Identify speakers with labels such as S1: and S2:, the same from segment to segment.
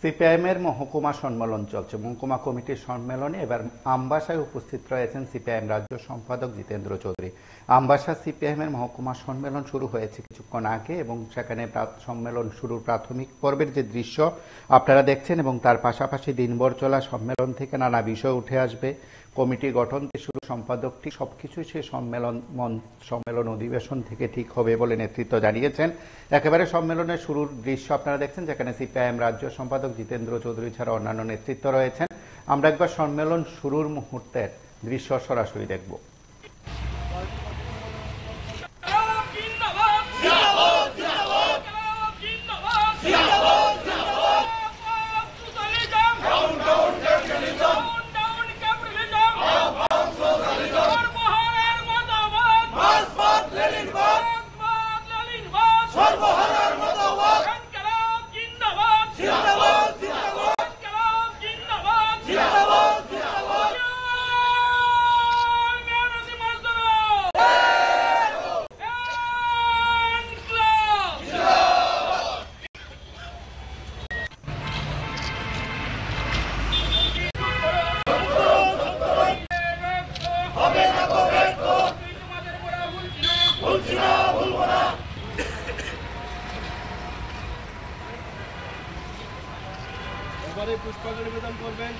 S1: CPIM এর মহকুমা সম্মেলন চলছে। মহকুমা কমিটির সম্মেলনে এবার আমবাসায় উপস্থিত রয়েছেন সিপিআইএম রাজ্য সম্পাদক জিতেন্দ্র চৌধুরী। আমবাসা সিপিআইএম এর মহকুমা সম্মেলন শুরু হয়েছে কিছুক্ষণ আগে এবং সেখানে সম্মেলন শুরুর প্রাথমিক পর্বের যে দৃশ্য আপনারা দেখছেন এবং তার পাশাপাশি দিনভর চলা সম্মেলন থেকে নানা বিষয় উঠে আসবে। কমিটি গঠন থেকে শুরু সম্পাদকটি সবকিছুই সেই সম্মেলন অধিবেশন থেকে ঠিক হবে বলে নেতৃত্ব জানিয়েছেন। একেবারে সম্মেলনের শুরুর দৃশ্য আপনারা দেখছেন, যেখানে সিপিআইএম রাজ্য সম্পাদক জিতেন্দ্র চৌধুরী ছাড়া অন্যান্য নেতৃত্ব রয়েছেন। আমরা একবার সম্মেলন শুরুর মুহূর্তের দৃশ্য সরাসরি দেখব।
S2: এবারে পুষ্পাঞ্জলি নিবেদন করবেন।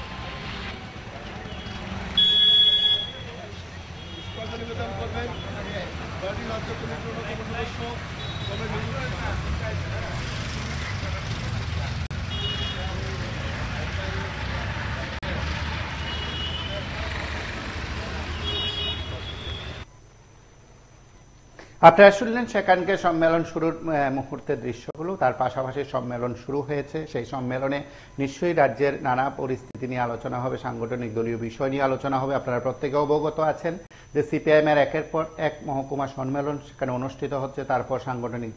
S2: পুষ্পাঞ্জলি নিবেদন করবেন পার্টি রাজ্য কমিটির অন্যতম সদস্য
S1: আপনারা শুনলেন সেখানকে সম্মেলন শুরুর মুহূর্তের দৃশ্যগুলো। তার পাশাপাশি সম্মেলন শুরু হয়েছে। সেই সম্মেলনে নিশ্চয়ই রাজ্যের নানা পরিস্থিতি নিয়ে আলোচনা হবে, সাংগঠনিক দলীয় বিষয় নিয়ে আলোচনা হবে। আপনারা প্রত্যেকে অবগত আছেন যে সিপিআইএম এর একের পর এক মহকুমা সম্মেলন সেখানে অনুষ্ঠিত হচ্ছে। তারপর সাংগঠনিক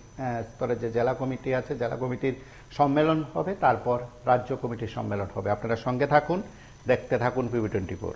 S1: স্তরে যে জেলা কমিটি আছে, জেলা কমিটির সম্মেলন হবে, তারপর রাজ্য কমিটির সম্মেলন হবে। আপনারা সঙ্গে থাকুন, দেখতে থাকুন PB24।